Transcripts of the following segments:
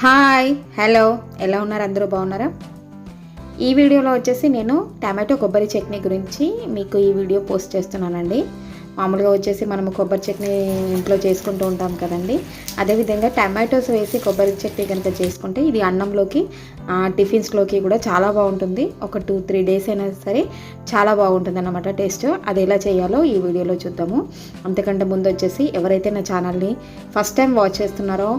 Hi hello ఎలా ఉన్నారు? అందరూ బాగున్నారా? ఈ వీడియోలో వచ్చేసి నేను టమాటో కొబ్బరి చట్నీ గురించి మీకు ఈ వీడియో పోస్ట్ చేస్తున్నానండి. మామూలుగా వచ్చేసి మనము కొబ్బరి చట్నీ ఇంట్లో చేసుకుంటూ ఉంటాం కదండి. అదేవిధంగా టమాటోస్ వేసి కొబ్బరి చట్నీ కనుక చేసుకుంటే ఇది అన్నంలోకి టిఫిన్స్లోకి కూడా చాలా బాగుంటుంది. ఒక 2-3 డేస్ అయినా సరే చాలా బాగుంటుంది అన్నమాట టేస్ట్. అది ఎలా చేయాలో ఈ వీడియోలో చూద్దాము. అంతకంటే ముందు వచ్చేసి ఎవరైతే నా ఛానల్ని ఫస్ట్ టైం వాచ్ చేస్తున్నారో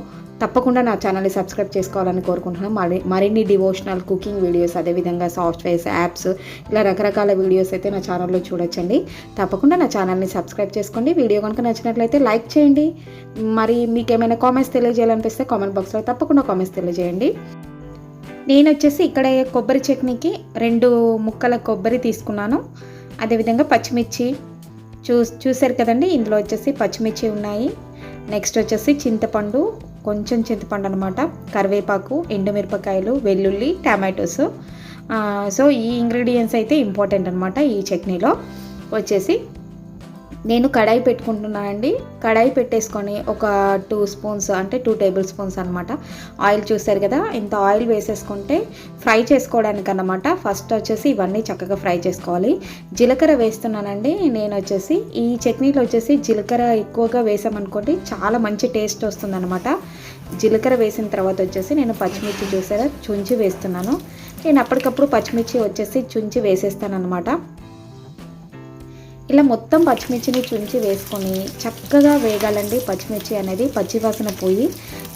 తప్పకుండా నా ఛానల్ని సబ్స్క్రైబ్ చేసుకోవాలని కోరుకుంటున్నాను. మరిన్ని డివోషనల్ కుకింగ్ వీడియోస్, అదేవిధంగా సాఫ్ట్వేర్స్, యాప్స్, ఇలా రకరకాల వీడియోస్ అయితే నా ఛానల్లో చూడొచ్చండి. తప్పకుండా నా ఛానల్ని సబ్స్క్రైబ్ చేసుకోండి. వీడియో కనుక నచ్చినట్లయితే లైక్ చేయండి. మరి మీకు ఏమైనా కామెంట్స్ తెలియజేయాలనిపిస్తే కామెంట్ బాక్స్లో తప్పకుండా కామెంట్స్ తెలియజేయండి. నేను వచ్చేసి ఇక్కడ కొబ్బరి చట్నీకి 2 ముక్కల కొబ్బరి తీసుకున్నాను. అదేవిధంగా పచ్చిమిర్చి చూసారు కదండి. ఇందులో వచ్చేసి పచ్చిమిర్చి ఉన్నాయి. నెక్స్ట్ వచ్చేసి చింతపండు, కొంచెం చింతపండు అనమాట, కరివేపాకు, ఎండుమిరపకాయలు, వెల్లుల్లి, టమాటోస్. సో ఈ ఇంగ్రీడియంట్స్ అయితే ఇంపార్టెంట్ అనమాట ఈ చట్నీలో. వచ్చేసి నేను కడాయి పెట్టుకుంటున్నానండి. కడాయి పెట్టేసుకొని ఒక 2 స్పూన్స్ అంటే 2 టేబుల్ స్పూన్స్ అనమాట ఆయిల్, చూసారు కదా. ఇంత ఆయిల్ వేసేసుకుంటే ఫ్రై చేసుకోవడానికి అన్నమాట. ఫస్ట్ వచ్చేసి ఇవన్నీ చక్కగా ఫ్రై చేసుకోవాలి. జీలకర్ర వేస్తున్నానండి. నేను వచ్చేసి ఈ చట్నీలో వచ్చేసి జీలకర్ర ఎక్కువగా వేసామనుకోండి చాలా మంచి టేస్ట్ వస్తుందన్నమాట. జీలకర్ర వేసిన తర్వాత వచ్చేసి నేను పచ్చిమిర్చి చూసారా చుంచి వేస్తున్నాను. నేను అప్పటికప్పుడు పచ్చిమిర్చి వచ్చేసి చుంచి వేసేస్తాను అనమాట. ఇలా మొత్తం పచ్చిమిర్చిని చుంచి వేసుకొని చక్కగా వేగాలండి. పచ్చిమిర్చి అనేది పచ్చివాసన పోయి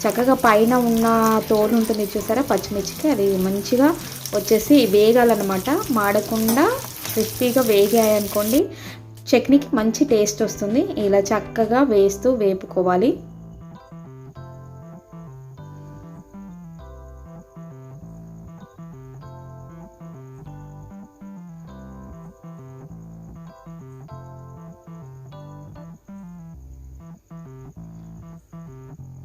చక్కగా పైన ఉన్న తోలు ఉంటుంది చూసారా పచ్చిమిర్చికి, అది మంచిగా వచ్చేసి వేగాలన్నమాట. మాడకుండా క్రిస్పీగా వేగాయనుకోండి చట్నీకి మంచి టేస్ట్ వస్తుంది. ఇలా చక్కగా వేపుకోవాలి.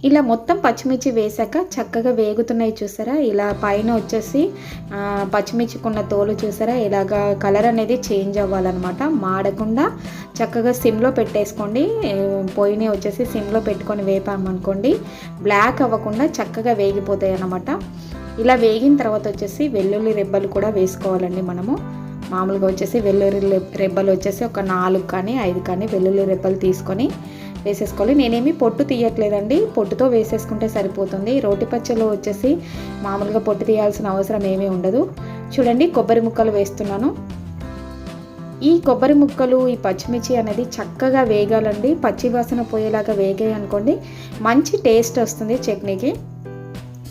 ఇలా మొత్తం పచ్చిమిర్చి వేసాక చక్కగా వేగుతున్నాయి చూసారా. ఇలా పైన వచ్చేసి పచ్చిమిర్చికున్న తోలు చూసారా, ఇలాగా కలర్ అనేది చేంజ్ అవ్వాలన్నమాట. మాడకుండా చక్కగా సిమ్లో పెట్టేసుకోండి. పొయ్యిని వచ్చేసి సిమ్లో పెట్టుకొని వేపామనుకోండి బ్లాక్ అవ్వకుండా చక్కగా వేగిపోతాయి అన్నమాట. ఇలా వేగిన తర్వాత వచ్చేసి వెల్లుల్లి రెబ్బలు కూడా వేసుకోవాలండి. మనము మామూలుగా వచ్చేసి వెల్లుల్లి రెబ్బలు వచ్చేసి ఒక 4 కానీ 5 కానీ వెల్లుల్లి రెబ్బలు తీసుకొని వేసేసుకోవాలి. నేనేమి పొట్టు తీయట్లేదండి, పొట్టుతో వేసేసుకుంటే సరిపోతుంది. రోటి పచ్చలో వచ్చేసి మామూలుగా పొట్టు తీయాల్సిన అవసరం ఏమీ ఉండదు. చూడండి కొబ్బరి ముక్కలు వేస్తున్నాను. ఈ కొబ్బరి ముక్కలు, ఈ పచ్చిమిర్చి అనేది చక్కగా వేగాలండి. పచ్చి వాసన పోయేలాగా వేగాయి అనుకోండి మంచి టేస్ట్ వస్తుంది చట్నీకి.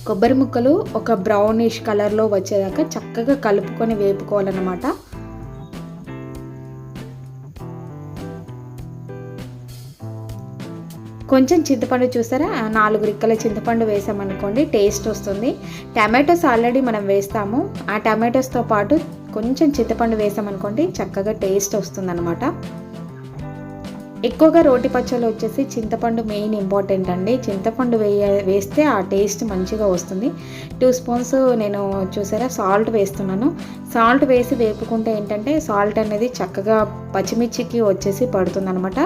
కొబ్బరి ముక్కలు ఒక బ్రౌనిష్ కలర్లో వచ్చేదాకా చక్కగా కలుపుకొని వేపుకోవాలన్నమాట. కొంచెం చింతపండు చూసారా, 4 రిక్కల చింతపండు వేసామనుకోండి టేస్ట్ వస్తుంది. టమాటోస్ ఆల్రెడీ మనం వేస్తాము. ఆ టమాటోస్తో పాటు కొంచెం చింతపండు వేసామనుకోండి చక్కగా టేస్ట్ వస్తుందన్నమాట. ఎక్కువగా రోటి పచ్చళ్ళు వచ్చేసి చింతపండు మెయిన్ ఇంపార్టెంట్ అండి. చింతపండు వేస్తే ఆ టేస్ట్ మంచిగా వస్తుంది. 2 స్పూన్స్ నేను చూసారా సాల్ట్ వేస్తున్నాను. సాల్ట్ వేసి వేపుకుంటే ఏంటంటే సాల్ట్ అనేది చక్కగా పచ్చిమిర్చికి వచ్చేసి పడుతుంది అనమాట.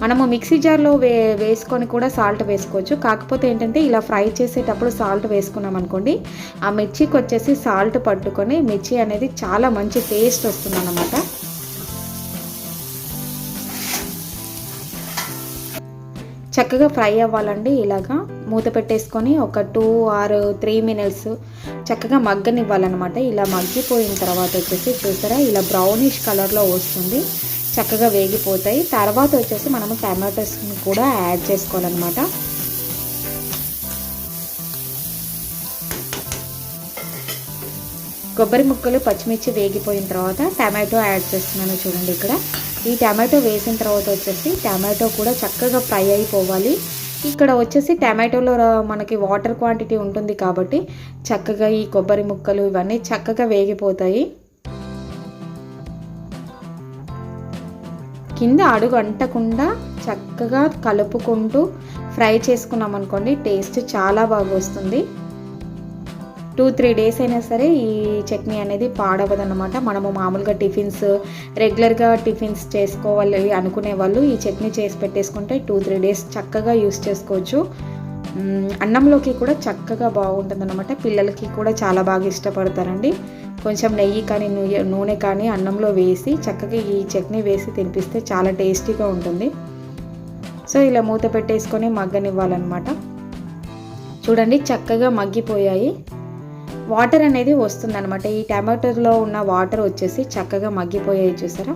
మనము మిక్సీ జార్లో వేసుకొని కూడా సాల్ట్ వేసుకోవచ్చు. కాకపోతే ఏంటంటే ఇలా ఫ్రై చేసేటప్పుడు సాల్ట్ వేసుకున్నాం అనుకోండి ఆ మిర్చికి వచ్చేసి సాల్ట్ పట్టుకొని మిర్చి అనేది చాలా మంచి టేస్ట్ వస్తుంది అన్నమాట. చక్కగా ఫ్రై అవ్వాలండి. ఇలాగా మూత పెట్టేసుకొని ఒక 2 or 3 మినిట్స్ చక్కగా మగ్గనివ్వాలన్నమాట. ఇలా మగ్గిపోయిన తర్వాత వచ్చేసి చూసారా ఇలా బ్రౌనిష్ కలర్లో వస్తుంది. చక్కగా వేగిపోతాయి. తర్వాత వచ్చేసి మనము టమాటోస్ని కూడా యాడ్ చేసుకోవాలన్నమాట. కొబ్బరి ముక్కలు, పచ్చిమిర్చి వేగిపోయిన తర్వాత టమాటో యాడ్ చేస్తున్నాను చూడండి. ఇక్కడ ఈ టమాటో వేసిన తర్వాత వచ్చేసి టమాటో కూడా చక్కగా ఫ్రై అయిపోవాలి. ఇక్కడ వచ్చేసి టమాటోలో మనకి వాటర్ క్వాంటిటీ ఉంటుంది కాబట్టి చక్కగా ఈ కొబ్బరి ముక్కలు ఇవన్నీ చక్కగా వేగిపోతాయి. కింద అడుగు అంటకుండా చక్కగా కలుపుకుంటూ ఫ్రై చేసుకున్నాం అనుకోండి టేస్ట్ చాలా బాగా వస్తుంది. 2-3 డేస్ అయినా సరే ఈ చట్నీ అనేది పాడవదన్నమాట. మనము మామూలుగా రెగ్యులర్గా టిఫిన్స్ చేసుకోవాలి అనుకునే వాళ్ళు ఈ చట్నీ చేసి పెట్టేసుకుంటే 2-3 డేస్ చక్కగా యూస్ చేసుకోవచ్చు. అన్నంలోకి కూడా చక్కగా బాగుంటుందన్నమాట. పిల్లలకి కూడా చాలా బాగా ఇష్టపడతారండి. కొంచెం నెయ్యి కానీ నూనె కానీ అన్నంలో వేసి చక్కగా ఈ చట్నీ వేసి తినిపిస్తే చాలా టేస్టీగా ఉంటుంది. సో ఇలా మూత పెట్టేసుకొని మగ్గనివ్వాలన్నమాట. చూడండి చక్కగా మగ్గిపోయాయి. వాటర్ అనేది వస్తుందన్నమాట. ఈ టమాటోలో ఉన్న వాటర్ వచ్చేసి చక్కగా మగ్గిపోయాయి చూసారా.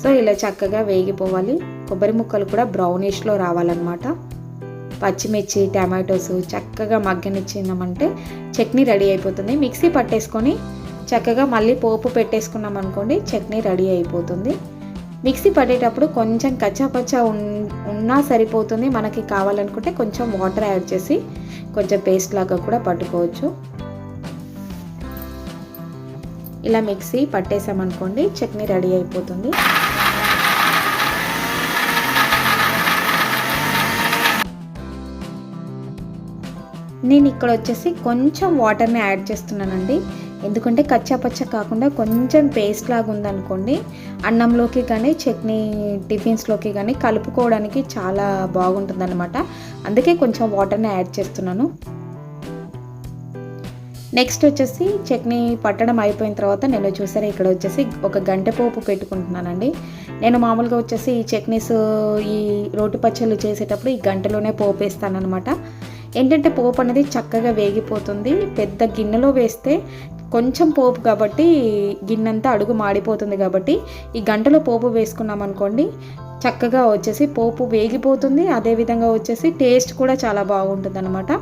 సో ఇలా చక్కగా వేగిపోవాలి. కొబ్బరి ముక్కలు కూడా బ్రౌనిష్లో రావాలన్నమాట. పచ్చిమిర్చి టమాటోస్ చక్కగా మగ్గనిచ్చినామంటే చట్నీ రెడీ అయిపోతుంది. మిక్సీ పట్టేసుకొని చక్కగా మళ్ళీ పోపు పెట్టేసుకున్నాం అనుకోండి, చట్నీ రెడీ అయిపోతుంది. మిక్సీ పట్టేటప్పుడు కొంచెం కచ్చాపచ్చా ఉన్నా సరిపోతుంది. మనకి కావాలనుకుంటే కొంచెం వాటర్ యాడ్ చేసి కొంచెం పేస్ట్ లాగా కూడా పట్టుకోవచ్చు. ఇలా మిక్సీ పట్టేసామనుకోండి చట్నీ రెడీ అయిపోతుంది. నేను ఇక్కడ వచ్చేసి కొంచెం వాటర్ని యాడ్ చేస్తున్నానండి. ఎందుకంటే కచ్చాపచ్చ కాకుండా కొంచెం పేస్ట్ లాగా ఉందనుకోండి, అన్నంలోకి కానీ చట్నీ టిఫిన్స్లోకి కానీ కలుపుకోవడానికి చాలా బాగుంటుందన్నమాట. అందుకే కొంచెం వాటర్ని యాడ్ చేస్తున్నాను. నెక్స్ట్ వచ్చేసి చట్నీ పట్టడం అయిపోయిన తర్వాత నేను చూసారా ఇక్కడ వచ్చేసి ఒక గంటె పోపు పెట్టుకుంటున్నానండి. నేను మామూలుగా వచ్చేసి ఈ చట్నీస్ ఈ రోటి పచ్చళ్ళు చేసేటప్పుడు ఈ గంటలోనే పోపు వేస్తానమాట. ఏంటంటే పోపు అనేది చక్కగా వేగిపోతుంది. పెద్ద గిన్నెలో వేస్తే కొంచెం పోపు కాబట్టి గిన్నెంతా అడుగు మాడిపోతుంది. కాబట్టి ఈ గంటలో పోపు వేసుకున్నాం అనుకోండి చక్కగా వచ్చేసి పోపు వేగిపోతుంది. అదేవిధంగా వచ్చేసి టేస్ట్ కూడా చాలా బాగుంటుంది అనమాట.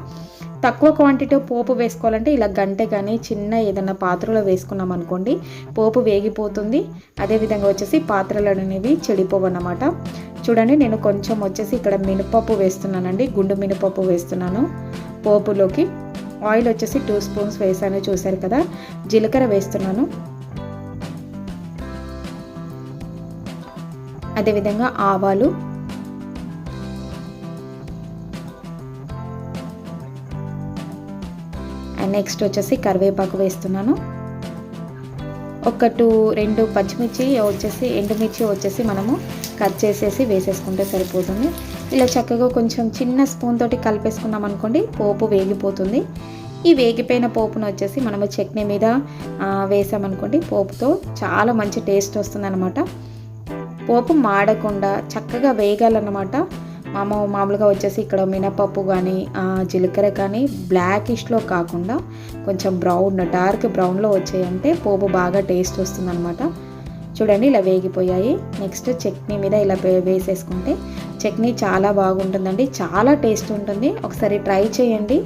తక్కువ క్వాంటిటీ పోపు వేసుకోవాలంటే ఇలా గంటె కానీ చిన్న ఏదైనా పాత్రలో వేసుకున్నాం అనుకోండి పోపు వేగిపోతుంది. అదేవిధంగా వచ్చేసి పాత్రలు అనేవి చెడిపోవన్నమాట. చూడండి నేను కొంచెం వచ్చేసి ఇక్కడ మినపప్పు వేస్తున్నానండి. గుండు మినపప్పు వేస్తున్నాను పోపులోకి. ఆయిల్ వచ్చేసి 2 స్పూన్స్ వేసాను చూసారు కదా. జీలకర్ర వేస్తున్నాను. అదేవిధంగా ఆవాలు, అండ్ నెక్స్ట్ వచ్చేసి కరివేపాకు వేస్తున్నాను. ఒక 2 పచ్చిమిర్చి వచ్చేసి ఎండుమిర్చి వచ్చేసి మనము కట్ చేసేసి వేసేసుకుంటే సరిపోతుంది. ఇలా చక్కగా కొంచెం చిన్న స్పూన్ తోటి కలిపేసుకున్నాం అనుకోండి పోపు వేగిపోతుంది. ఈ వేగిపోయిన పోపును వచ్చేసి మనము చట్నీ మీద వేసామనుకోండి పోపుతో చాలా మంచి టేస్ట్ వస్తుందన్నమాట. పోపు మాడకుండా చక్కగా వేగాలన్నమాట. మామూలుగా వచ్చేసి ఇక్కడ మినపప్పు కానీ జీలకర్ర కానీ బ్లాకిష్లో కాకుండా కొంచెం డార్క్ బ్రౌన్లో వచ్చాయంటే పోపు బాగా టేస్ట్ వస్తుందన్నమాట. చూడండి ఇలా వేగిపోయాయి. నెక్స్ట్ చట్నీ మీద ఇలా వేసేసుకుంటే చట్నీ చాలా బాగుంటుందండి. చాలా టేస్ట్ ఉంటుంది. ఒకసారి ట్రై చేయండి.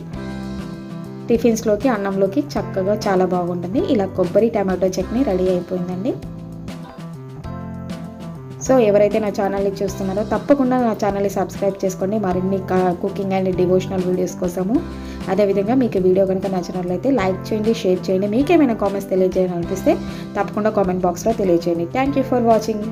టిఫిన్స్లోకి అన్నంలోకి చక్కగా చాలా బాగుంటుంది. ఇలా కొబ్బరి టమాటో చట్నీ రెడీ అయిపోయిందండి. సో ఎవరైతే నా ఛానల్ని చూస్తున్నారో తప్పకుండా నా ఛానల్ని సబ్స్క్రైబ్ చేసుకోండి మరిన్ని కుకింగ్ అండ్ డివోషనల్ వీడియోస్ కోసము. అదేవిధంగా మీకు వీడియో కనుక నచ్చినట్లయితే లైక్ చేయండి, షేర్ చేయండి. మీకేమైనా కామెంట్స్ తెలియజేయాలనిపిస్తే తప్పకుండా కామెంట్ బాక్స్లో తెలియజేయండి. Thank you for watching.